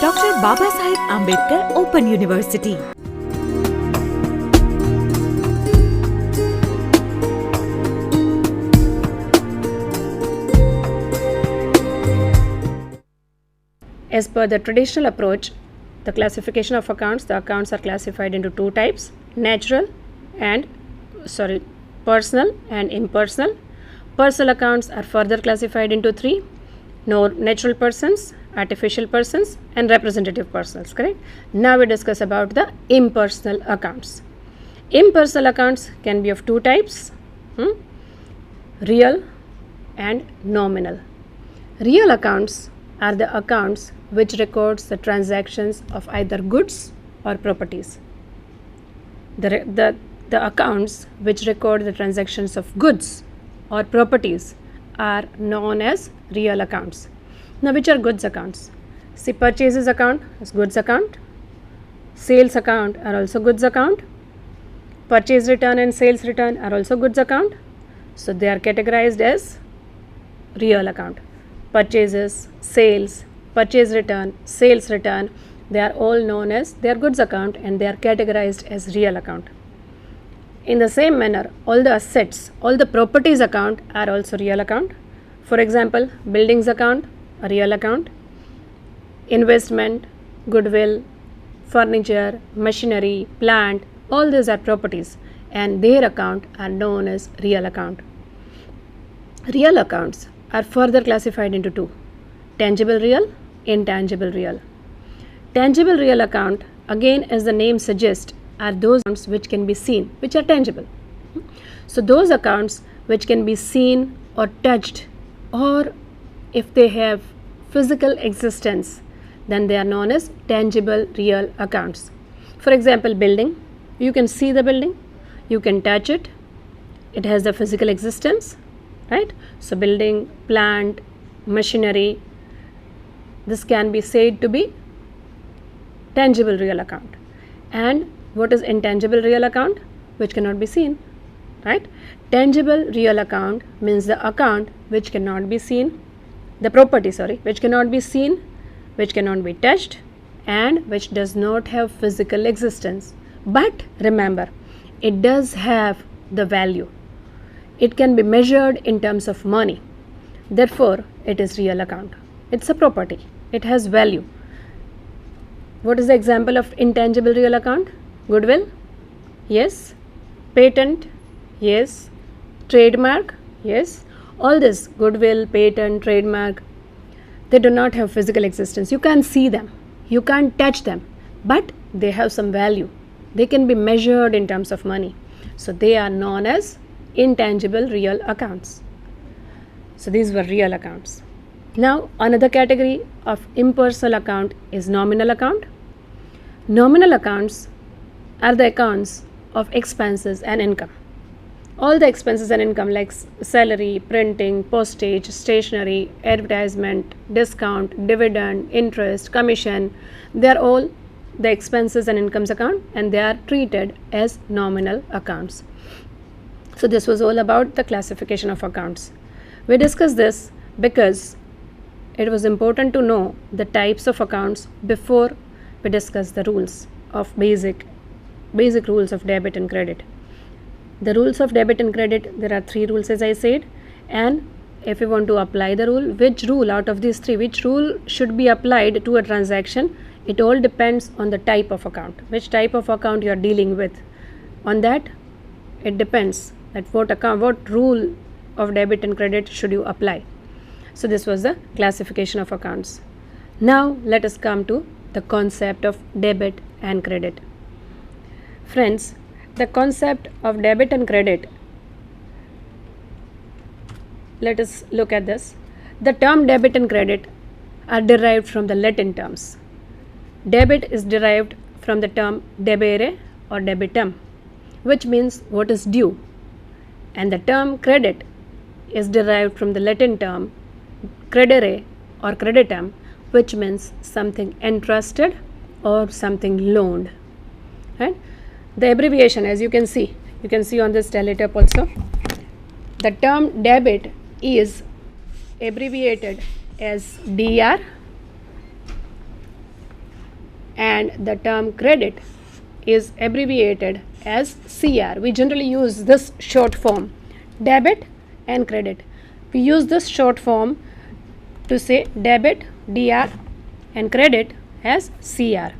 Dr. Babasaheb Ambedkar Open University. As per the traditional approach, the classification of accounts, the accounts are classified into two types: personal and impersonal. Personal accounts are further classified into three: natural persons, artificial persons, and representative persons. Correct? Now we discuss about the impersonal accounts. Impersonal accounts can be of two types: real and nominal. Real accounts are the accounts which records the transactions of either goods or properties. The accounts which record the transactions of goods or properties are known as real accounts. Now, which are goods accounts? See, purchases account is goods account. Sales account are also goods account. Purchase return and sales return are also goods account. So, they are categorized as real account. Purchases, sales, purchase return, sales return, they are all known as their goods account and they are categorized as real account. In the same manner, all the assets, all the properties account are also real account. For example, buildings account, a real account. Investment, goodwill, furniture, machinery, plant, all these are properties and their account are known as real account. Real accounts are further classified into two: tangible real, intangible real. Tangible real account, again as the name suggests, are those accounts which can be seen, which are tangible. So those accounts which can be seen or touched, or if they have physical existence, then they are known as tangible real accounts. For example, building, you can see the building, you can touch it, it has the physical existence, right? So building, plant, machinery, this can be said to be tangible real account. And what is intangible real account? Which cannot be seen, right? Tangible real account means the account which cannot be seen, the property, which cannot be seen, which cannot be touched, and which does not have physical existence. But remember, it does have the value. It can be measured in terms of money. Therefore, it is real account. It's a property. It has value. What is the example of intangible real account? Goodwill? Yes. Patent? Yes. Trademark? Yes. All this, goodwill, patent, trademark, they do not have physical existence. You can't see them. You can't touch them. But they have some value. They can be measured in terms of money. So they are known as intangible real accounts. So these were real accounts. Now another category of impersonal account is nominal account. Nominal accounts are the accounts of expenses and income. All the expenses and income like salary, printing, postage, stationery, advertisement, discount, dividend, interest, commission, they are all the expenses and incomes account and they are treated as nominal accounts. So this was all about the classification of accounts. We discussed this because it was important to know the types of accounts before we discuss the rules of basic rules of debit and credit. The rules of debit and credit, there are three rules as I said, and if you want to apply the rule, which rule out of these three, which rule should be applied to a transaction, it all depends on the type of account, which type of account you are dealing with. On that, it depends that what rule of debit and credit should you apply. So this was the classification of accounts. Now let us come to the concept of debit and credit. Friends, the concept of debit and credit, let us look at this. The term debit and credit are derived from the Latin terms. Debit is derived from the term debere or debitum, which means what is due, and the term credit is derived from the Latin term credere or creditum, which means something entrusted or something loaned, right? The abbreviation, as you can see on this teletype also, the term debit is abbreviated as DR, and the term credit is abbreviated as CR. We generally use this short form, debit and credit. We use this short form to say debit, DR, and credit as CR.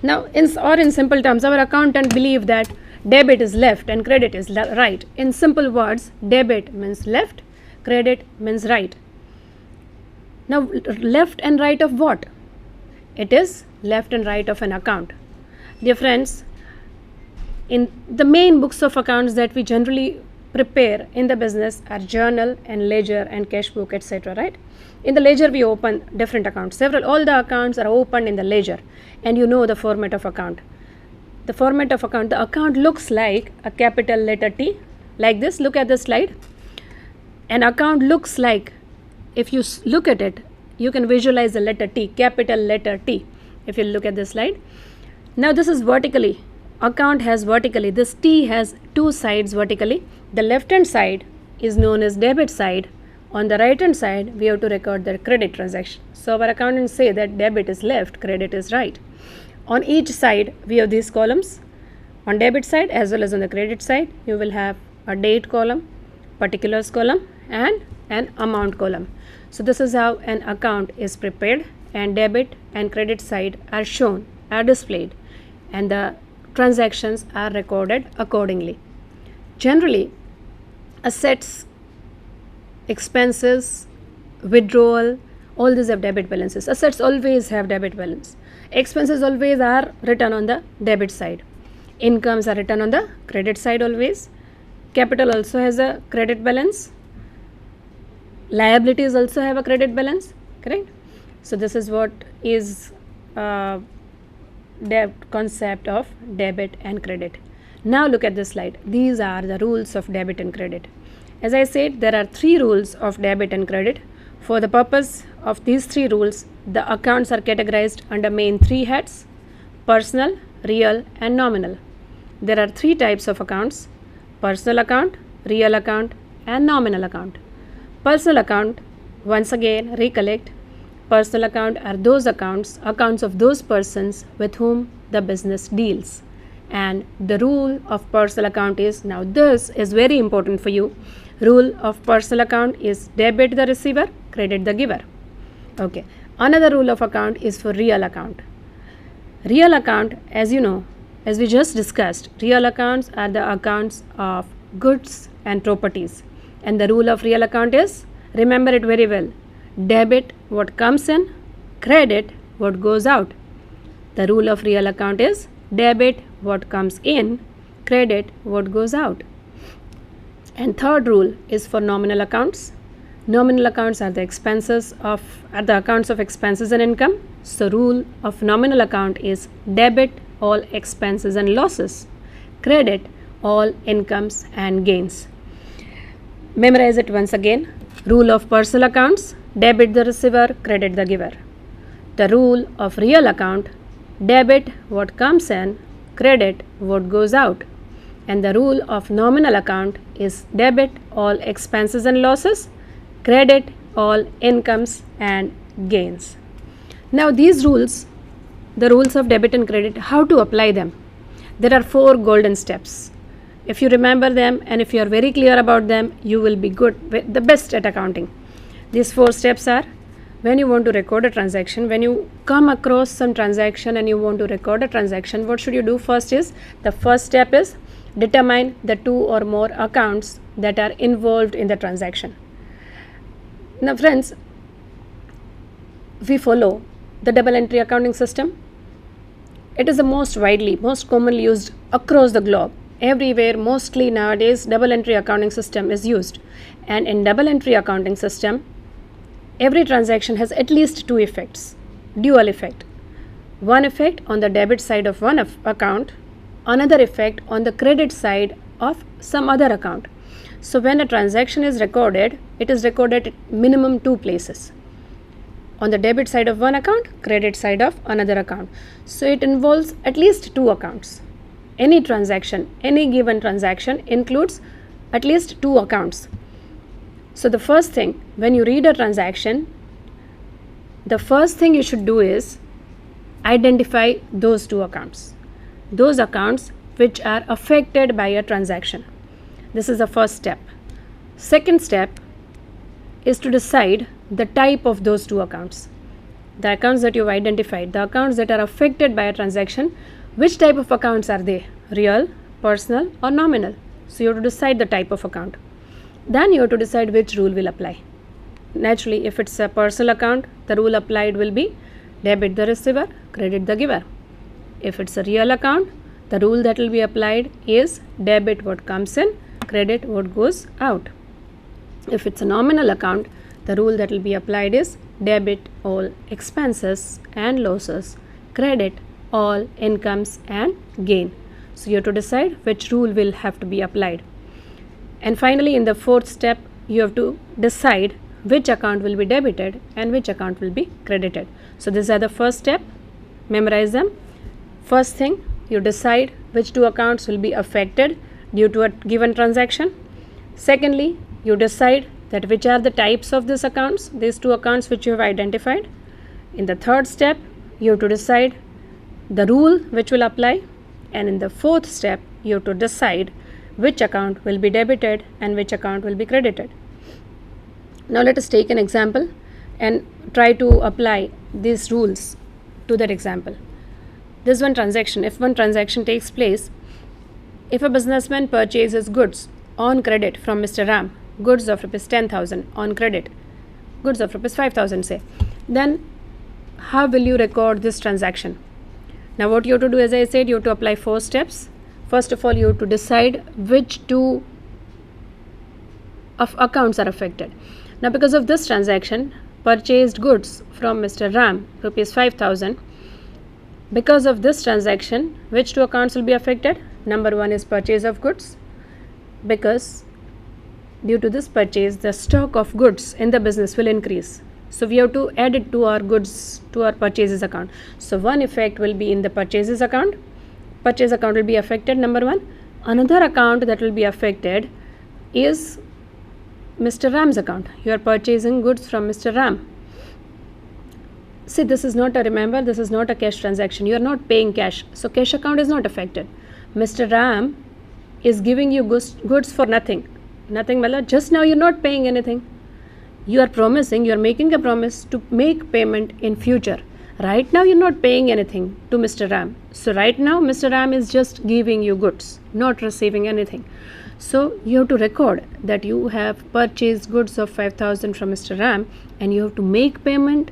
Now, in simple terms, our accountant believe that debit is left and credit is right. In simple words, debit means left, credit means right. Now, left and right of what? It is left and right of an account. Dear friends, in the main books of accounts that we generally prepare in the business are journal and ledger and cash book, etc., right? In the ledger we open different accounts. All the accounts are opened in the ledger, and you know the format of account. The format of account, the account looks like a capital letter T, like this. Look at the slide. An account looks like, if you look at it, you can visualize the letter T, capital letter T, if you look at the slide. Now this is vertically. Account has vertically. This T has two sides vertically. The left hand side is known as debit side. On the right hand side, we have to record the credit transaction. So our accountants say that debit is left, credit is right. On each side, we have these columns. On debit side as well as on the credit side, you will have a date column, particulars column, and an amount column. So this is how an account is prepared, and debit and credit side are shown, are displayed, and the transactions are recorded accordingly. Generally, assets, expenses, withdrawal, all these have debit balances. Assets always have debit balance. Expenses always are written on the debit side. Incomes are written on the credit side always. Capital also has a credit balance. Liabilities also have a credit balance, correct? So this is what is the concept of debit and credit. Now look at this slide. These are the rules of debit and credit. As I said, there are 3 rules of debit and credit. For the purpose of these 3 rules, the accounts are categorized under main 3 heads: personal, real, and nominal. There are 3 types of accounts: personal account, real account, and nominal account. Personal account, once again recollect, personal account are those accounts of those persons with whom the business deals. And the rule of personal account is, now this is very important for you, rule of personal account is debit the receiver, credit the giver. Okay. Another rule of account is for real account. Real account, as you know, as we just discussed, real accounts are the accounts of goods and properties. And the rule of real account is, remember it very well, debit what comes in, credit what goes out. The rule of real account is debit what comes in, credit what goes out. And third rule is for nominal accounts. Nominal accounts are the accounts of expenses and income. So rule of nominal account is debit all expenses and losses, credit all incomes and gains. Memorize it once again. Rule of personal accounts, debit the receiver, credit the giver. The rule of real account, debit what comes in, credit what goes out. And the rule of nominal account is debit all expenses and losses, credit all incomes and gains. Now these rules, the rules of debit and credit, how to apply them? There are 4 golden steps. If you remember them and if you are very clear about them, you will be the best at accounting. These 4 steps are: when you want to record a transaction, when you come across some transaction and you want to record a transaction, what should you do? The first step is determine the 2 or more accounts that are involved in the transaction. Now friends, we follow the double entry accounting system. It is the most commonly used across the globe. Everywhere, mostly nowadays, double entry accounting system is used. And in double entry accounting system, every transaction has at least 2 effects, dual effect. One effect on the debit side of one account, another effect on the credit side of some other account. So when a transaction is recorded, it is recorded at minimum 2 places. On the debit side of one account, credit side of another account. So it involves at least 2 accounts. Any transaction, any given transaction includes at least 2 accounts. So the first thing, when you read a transaction, the first thing you should do is identify those two accounts, those accounts which are affected by a transaction. This is the first step. Second step is to decide the type of those two accounts. The accounts that you've identified, the accounts that are affected by a transaction, which type of accounts are they? Real, personal, or nominal? So you have to decide the type of account. Then you have to decide which rule will apply. Naturally, if it's a personal account, the rule applied will be debit the receiver, credit the giver. If it's a real account, the rule that will be applied is debit what comes in, credit what goes out. If it's a nominal account, the rule that will be applied is debit all expenses and losses, credit all incomes and gain. So you have to decide which rule will have to be applied. And finally, in the fourth step, you have to decide which account will be debited and which account will be credited. So these are the first step. Memorize them. First thing, you decide which two accounts will be affected due to a given transaction. Secondly, you decide that which are the types of these accounts, these two accounts which you have identified. In the third step, you have to decide the rule which will apply. And in the fourth step, you have to decide which account will be debited and which account will be credited. Now let us take an example and try to apply these rules to that example. This one transaction, if one transaction takes place, if a businessman purchases goods on credit from Mr. Ram, goods of rupees 10,000 on credit, goods of rupees 5,000 say, then how will you record this transaction? Now what you have to do, as I said, you have to apply 4 steps. First of all, you have to decide which two of accounts are affected. Now because of this transaction, purchased goods from Mr. Ram, rupees 5,000, because of this transaction, which two accounts will be affected? Number 1 is purchase of goods, because due to this purchase, the stock of goods in the business will increase. So we have to add it to our goods, to our purchases account. So one effect will be in the purchases account. Purchase account will be affected, number 1. Another account that will be affected is Mr. Ram's account. You are purchasing goods from Mr. Ram. See, this is not a cash transaction. You are not paying cash. So cash account is not affected. Mr. Ram is giving you goods for nothing. Nothing, Mala. Just now you're not paying anything. You are making a promise to make payment in future. Right now you're not paying anything to Mr. Ram. So right now Mr. Ram is just giving you goods, not receiving anything. So you have to record that you have purchased goods of 5,000 from Mr. Ram and you have to make payment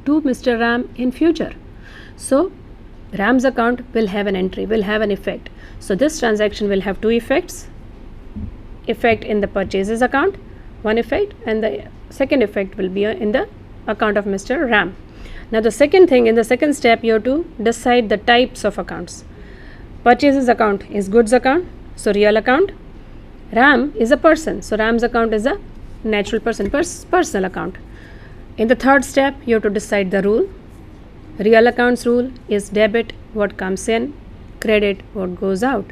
to Mr. Ram in future. So Ram's account will have an entry, will have an effect. So this transaction will have 2 effects. Effect in the purchases account, one effect, and the second effect will be in the account of Mr. Ram. Now the second thing, in the second step, you have to decide the types of accounts. Purchases account is goods account, so real account. Ram is a person, so Ram's account is a natural person, personal account. In the third step, you have to decide the rule. Real accounts rule is debit what comes in, credit what goes out.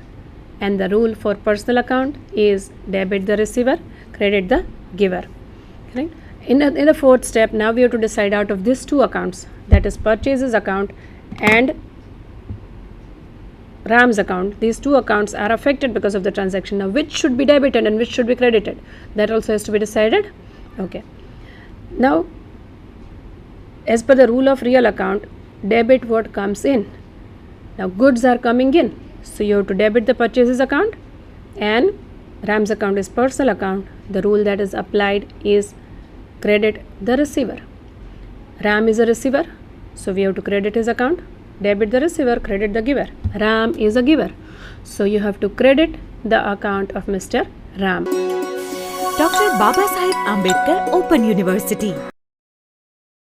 And the rule for personal account is debit the receiver, credit the giver. Right? In the fourth step, now we have to decide out of these 2 accounts, that is purchases account and Ram's account. These 2 accounts are affected because of the transaction. Now which should be debited and which should be credited? That also has to be decided. Okay. Now as per the rule of real account, debit what comes in. Now goods are coming in. So you have to debit the purchases account and Ram's account is personal account. The rule that is applied is credit the receiver. Ram is a receiver, so we have to credit his account. Debit the receiver, credit the giver. Ram is a giver, so you have to credit the account of Mr. Ram. Dr. Baba Saheb Ambedkar Open University.